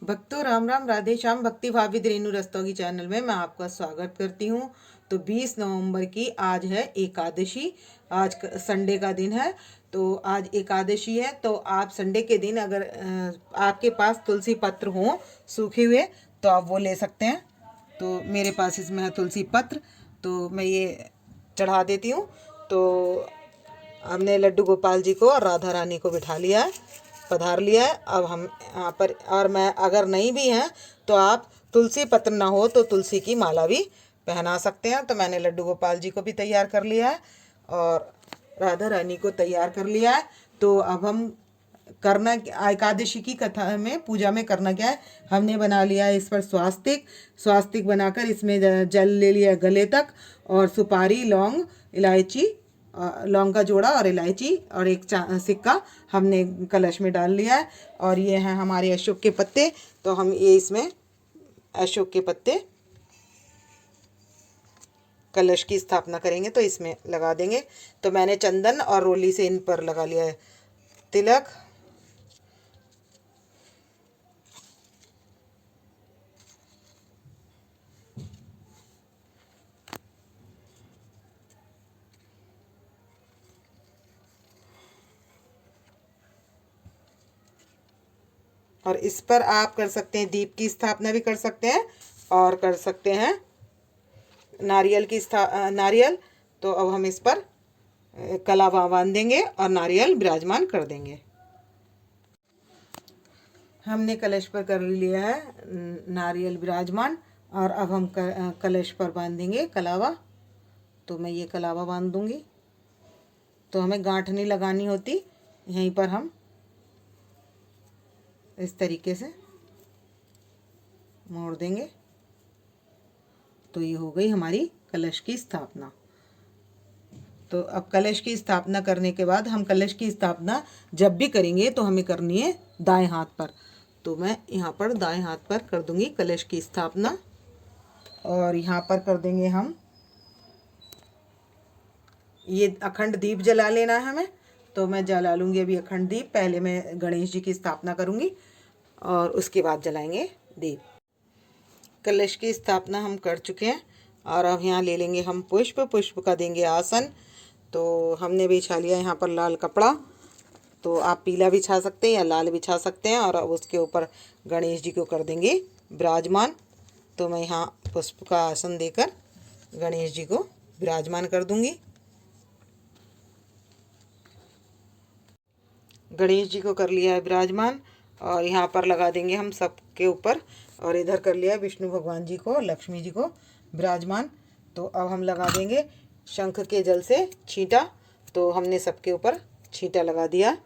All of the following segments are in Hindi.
भक्तों राम राम, राधे श्याम। भक्ति भावित रेणु रस्तोगी चैनल में मैं आपका स्वागत करती हूँ। तो 20 नवंबर की आज है एकादशी। आज संडे का दिन है, तो आज एकादशी है। तो आप संडे के दिन अगर आपके पास तुलसी पत्र हो सूखे हुए तो आप वो ले सकते हैं। तो मेरे पास इसमें है तुलसी पत्र, तो मैं ये चढ़ा देती हूँ। तो हमने लड्डू गोपाल जी को और राधा रानी को बिठा लिया है, पधार लिया है। अब हम यहाँ पर, और मैं अगर नहीं भी हैं तो आप तुलसी पत्र ना हो तो तुलसी की माला भी पहना सकते हैं। तो मैंने लड्डू गोपाल जी को भी तैयार कर लिया है और राधा रानी को तैयार कर लिया है। तो अब हम करना, एकादशी की कथा में पूजा में करना क्या है, हमने बना लिया है इस पर स्वास्तिक। स्वास्तिक बनाकर इसमें जल ले लिया गले तक, और सुपारी, लौंग, इलायची, लौंग का जोड़ा और इलायची और एक सिक्का हमने कलश में डाल लिया है। और ये हैं हमारे अशोक के पत्ते। तो हम ये इसमें अशोक के पत्ते कलश की स्थापना करेंगे तो इसमें लगा देंगे। तो मैंने चंदन और रोली से इन पर लगा लिया है तिलक। और इस पर आप कर सकते हैं, दीप की स्थापना भी कर सकते हैं और कर सकते हैं नारियल। तो अब हम इस पर कलावा बांधेंगे और नारियल विराजमान कर देंगे। हमने कलश पर कर लिया है नारियल विराजमान, और अब हम कलश पर बांधेंगे कलावा। तो मैं ये कलावा बांध दूंगी। तो हमें गांठ नहीं लगानी होती, यहीं पर हम इस तरीके से मोड़ देंगे। तो ये हो गई हमारी कलश की स्थापना। तो अब कलश की स्थापना करने के बाद, हम कलश की स्थापना जब भी करेंगे तो हमें करनी है दाएं हाथ पर। तो मैं यहाँ पर दाएं हाथ पर कर दूंगी कलश की स्थापना, और यहाँ पर कर देंगे हम ये अखंड दीप जला लेना है हमें। तो मैं जला लूँगी अभी अखंड दीप। पहले मैं गणेश जी की स्थापना करूँगी और उसके बाद जलाएंगे दीप। कलश की स्थापना हम कर चुके हैं, और अब यहाँ ले लेंगे हम पुष्प। पुष्प का देंगे आसन। तो हमने बिछा लिया यहाँ पर लाल कपड़ा। तो आप पीला बिछा सकते हैं या लाल बिछा सकते हैं, और अब उसके ऊपर गणेश जी को कर देंगे विराजमान। तो मैं यहाँ पुष्प का आसन देकर गणेश जी को विराजमान कर दूंगी। गणेश जी को कर लिया है विराजमान, और यहाँ पर लगा देंगे हम सबके ऊपर। और इधर कर लिया विष्णु भगवान जी को, लक्ष्मी जी को विराजमान। तो अब हम लगा देंगे शंख के जल से छींटा। तो हमने सबके ऊपर छींटा लगा दिया,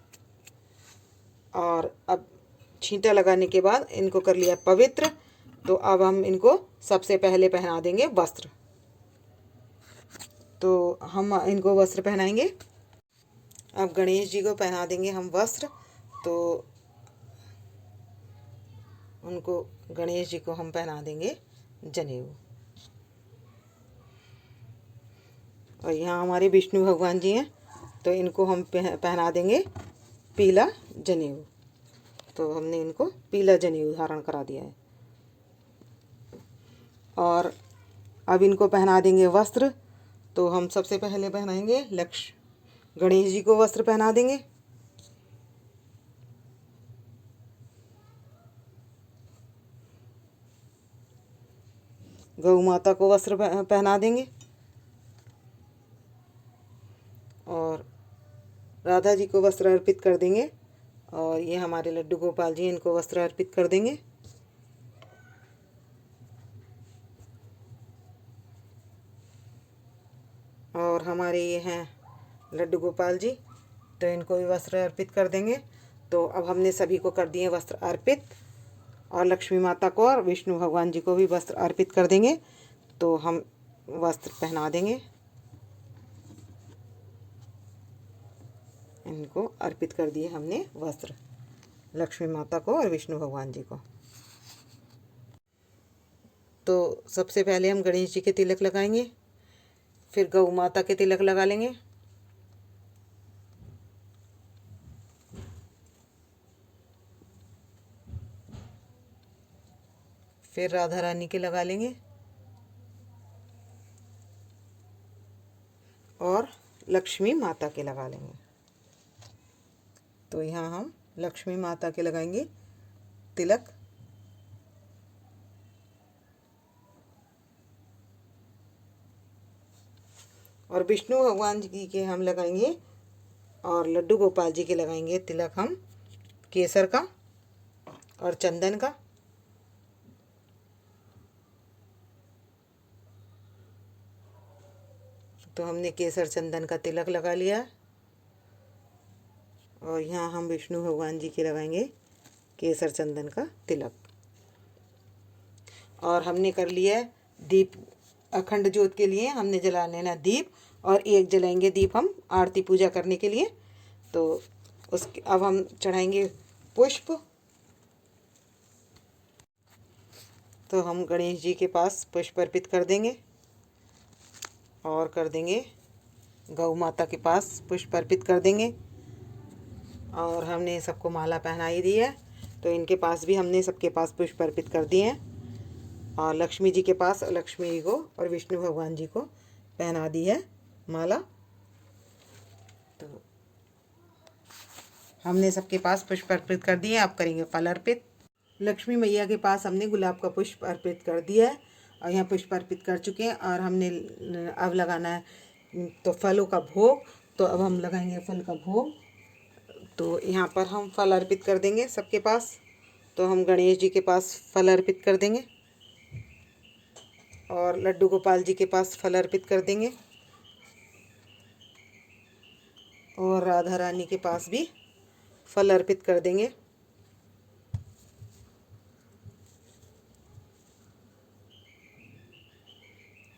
और अब छींटा लगाने के बाद इनको कर लिया पवित्र। तो अब हम इनको सबसे पहले पहना देंगे वस्त्र। तो हम इनको वस्त्र पहनाएंगे। अब गणेश जी को पहना देंगे हम वस्त्र। तो उनको, गणेश जी को हम पहना देंगे जनेऊ। और यहाँ हमारे विष्णु भगवान जी हैं, तो इनको हम पहना देंगे पीला जनेऊ। तो हमने इनको पीला जनेऊ धारण करा दिया है। और अब इनको पहना देंगे वस्त्र। तो हम सबसे पहले पहनाएंगे गणेश जी को वस्त्र पहना देंगे। गौ माता को वस्त्र पहना देंगे, और राधा जी को वस्त्र अर्पित कर देंगे। और ये हमारे लड्डू गोपाल जी, इनको वस्त्र अर्पित कर देंगे। और हमारे ये हैं लड्डू गोपाल जी, तो इनको भी वस्त्र अर्पित कर देंगे। तो अब हमने सभी को कर दिए वस्त्र अर्पित, और लक्ष्मी माता को और विष्णु भगवान जी को भी वस्त्र अर्पित कर देंगे। तो हम वस्त्र पहना देंगे, इनको अर्पित कर दिए हमने वस्त्र, लक्ष्मी माता को और विष्णु भगवान जी को। तो सबसे पहले हम गणेश जी के तिलक लगाएंगे, फिर गौ माता के तिलक लगा लेंगे, फिर राधा रानी के लगा लेंगे और लक्ष्मी माता के लगा लेंगे। तो यहाँ हम लक्ष्मी माता के लगाएंगे तिलक, और विष्णु भगवान जी के हम लगाएंगे और लड्डू गोपाल जी के लगाएंगे तिलक हम केसर का और चंदन का। तो हमने केसर चंदन का तिलक लगा लिया और यहाँ हम विष्णु भगवान जी के लगाएंगे केसर चंदन का तिलक। और हमने कर लिया है दीप, अखंड ज्योत के लिए हमने जला लेना दीप, और एक जलाएंगे दीप हम आरती पूजा करने के लिए। तो उसके अब हम चढ़ाएंगे पुष्प। तो हम गणेश जी के पास पुष्प अर्पित कर देंगे और कर देंगे गौ माता के पास पुष्प अर्पित कर देंगे। और हमने सबको माला पहनाई दी है, तो इनके पास भी हमने सबके पास पुष्प अर्पित कर दिए हैं। और लक्ष्मी जी के पास लक्ष्मी जी को और विष्णु भगवान जी को पहना दी है माला। तो हमने सबके पास पुष्प अर्पित कर दिए। अब करेंगे फल अर्पित। लक्ष्मी मैया के पास हमने गुलाब का पुष्प अर्पित कर दिया है और यहाँ पुष्प अर्पित कर चुके हैं। और हमने अब लगाना है तो फलों का भोग। तो अब हम लगाएंगे फल का भोग। तो यहाँ पर हम फल अर्पित कर देंगे सबके पास। तो हम गणेश जी के पास फल अर्पित कर देंगे और लड्डू गोपाल जी के पास फल अर्पित कर देंगे और राधा रानी के पास भी फल अर्पित कर देंगे।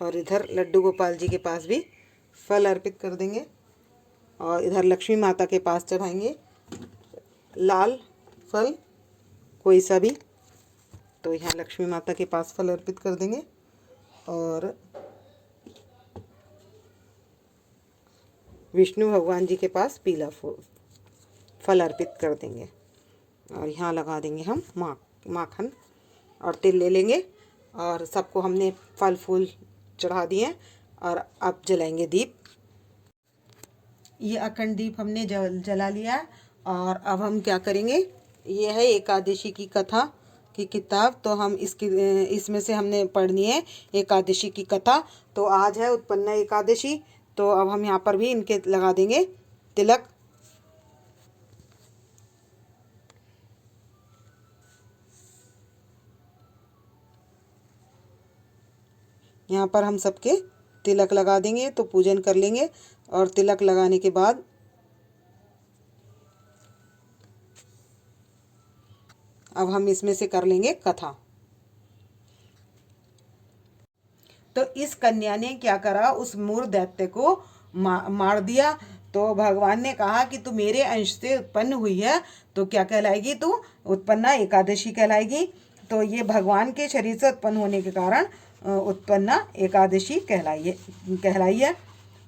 और इधर लड्डू गोपाल जी के पास भी फल अर्पित कर देंगे और इधर लक्ष्मी माता के पास चढ़ाएंगे लाल फल कोई सा भी। तो यहाँ लक्ष्मी माता के पास फल अर्पित कर देंगे और विष्णु भगवान जी के पास पीला फल अर्पित कर देंगे। और यहाँ लगा देंगे हम माखन और तिल ले लेंगे। और सबको हमने फल फूल चढ़ा दिए और अब जलाएंगे दीप। ये अखंड दीप हमने जला लिया। और अब हम क्या करेंगे, ये है एकादशी की कथा की किताब। तो हम इसमें से हमने पढ़नी है एकादशी की कथा। तो आज है उत्पन्ना एकादशी। तो अब हम यहाँ पर भी इनके लगा देंगे तिलक। यहाँ पर हम सबके तिलक लगा देंगे। तो पूजन कर लेंगे और तिलक लगाने के बाद अब हम इसमें से कर लेंगे कथा। तो इस कन्या ने क्या करा, उस मूर दैत्य को मार दिया। तो भगवान ने कहा कि तू मेरे अंश से उत्पन्न हुई है तो क्या कहलाएगी, तू उत्पन्ना एकादशी कहलाएगी। तो ये भगवान के शरीर से उत्पन्न होने के कारण उत्पन्ना एकादशी कहलाई है।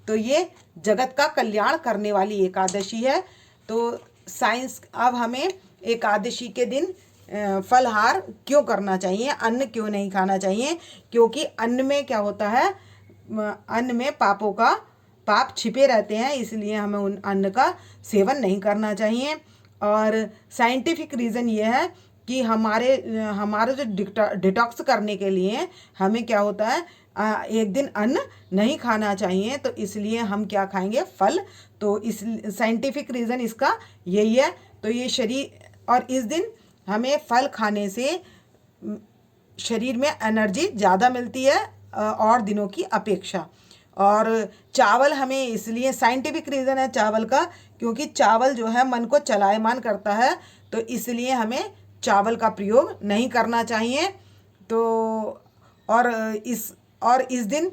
तो ये जगत का कल्याण करने वाली एकादशी है। तो साइंस अब हमें एकादशी के दिन फलहार क्यों करना चाहिए, अन्न क्यों नहीं खाना चाहिए, क्योंकि अन्न में क्या होता है, अन्न में पाप छिपे रहते हैं, इसलिए हमें उन अन्न का सेवन नहीं करना चाहिए। और साइंटिफिक रीज़न ये है कि हमारे जो डिटॉक्स करने के लिए हमें क्या होता है, एक दिन अन्न नहीं खाना चाहिए। तो इसलिए हम क्या खाएंगे, फल। तो इस साइंटिफिक रीज़न इसका यही है। तो ये शरीर, और इस दिन हमें फल खाने से शरीर में एनर्जी ज़्यादा मिलती है और दिनों की अपेक्षा। और चावल हमें इसलिए, साइंटिफिक रीज़न है चावल का, क्योंकि चावल जो है मन को चलायमान करता है। तो इसलिए हमें चावल का प्रयोग नहीं करना चाहिए। तो और इस दिन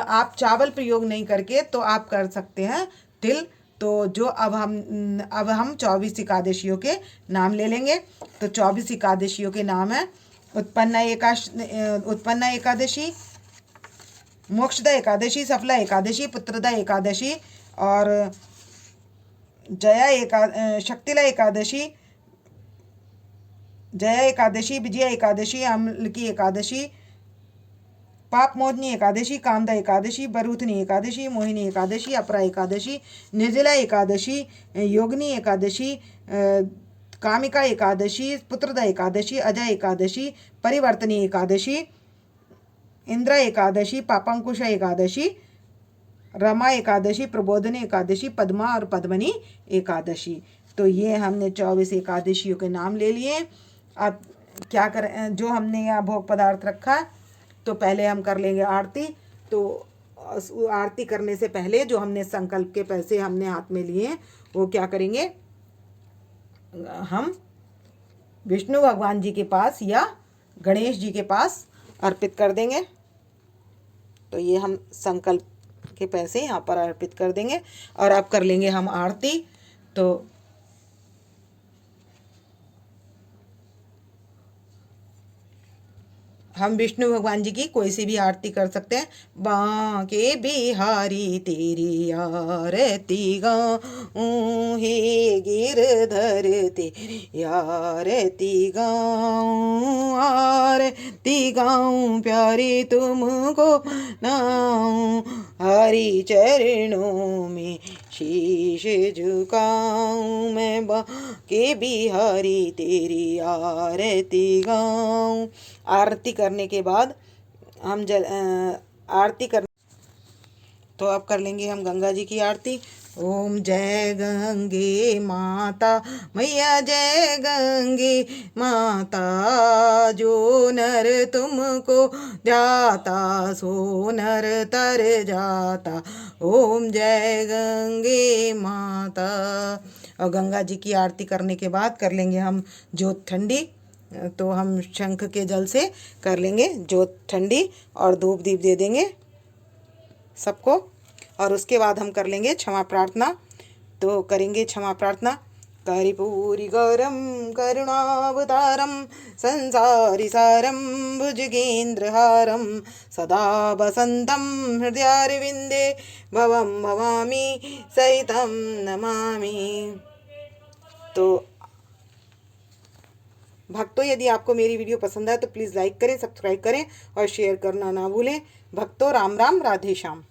आप चावल प्रयोग नहीं करके तो आप कर सकते हैं तिल। तो जो अब हम 24 एकादशियों के नाम ले लेंगे। तो 24 एकादशियों के नाम है उत्पन्ना एकादशी, मोक्षदा एकादशी, सफला एकादशी, पुत्रदा एकादशी और शक्तिला एकादशी, जया एकादशी, विजया एकादशी, अम्ल की एकादशी, पापमोचनी एकादशी, कामदा एकादशी, बरूथनी एकादशी, मोहिनी एकादशी, अपरा एकादशी, निर्जला एकादशी, योगिनी एकादशी, कामिका एकादशी, पुत्रदा एकादशी, अजय एकादशी, परिवर्तनी एकादशी, इंद्रा एकादशी, पापांकुश एकादशी, रमा एकादशी, प्रबोधनी एकादशी, पद्मा और पद्मनी एकादशी। तो ये हमने 24 एकादशियों के नाम ले लिए। अब क्या करें, जो हमने यहाँ भोग पदार्थ रखा, तो पहले हम कर लेंगे आरती। तो आरती करने से पहले जो हमने संकल्प के पैसे हमने हाथ में लिए वो क्या करेंगे, हम विष्णु भगवान जी के पास या गणेश जी के पास अर्पित कर देंगे। तो ये हम संकल्प के पैसे यहाँ पर अर्पित कर देंगे और अब कर लेंगे हम आरती। तो हम विष्णु भगवान जी की कोई सी भी आरती कर सकते हैं। बांके बिहारी तेरी आरती गाऊं, हे गिरधर तेरी आरती गाऊं, आरती गाऊं प्यारे तुमको नाऊं, हरि चरणों में शीश झुकाऊं, मैं बांके बिहारी तेरी आरती गाऊं। आरती करने के बाद हम आरती कर, तो अब कर लेंगे हम गंगा जी की आरती। ओम जय गंगे माता मैया, जय गंगे माता, जो नर तुमको जाता सो नर तर जाता, ओम जय गंगे माता। और गंगा जी की आरती करने के बाद कर लेंगे हम जोत ठंडी। तो हम शंख के जल से कर लेंगे जोत ठंडी और धूप दीप दे देंगे सबको। और उसके बाद हम कर लेंगे क्षमा प्रार्थना। तो करेंगे क्षमा प्रार्थना। कर्पूरी गौरम करुणावतारम संसारी सारम भुजगेन्द्रहारम, सदा वसंतम हृदयारविंदे भवम भवामी सहितम नमामि। तो भक्तों, यदि आपको मेरी वीडियो पसंद आए तो प्लीज़ लाइक करें, सब्सक्राइब करें और शेयर करना ना भूलें। भक्तों, राम राम, राधे श्याम।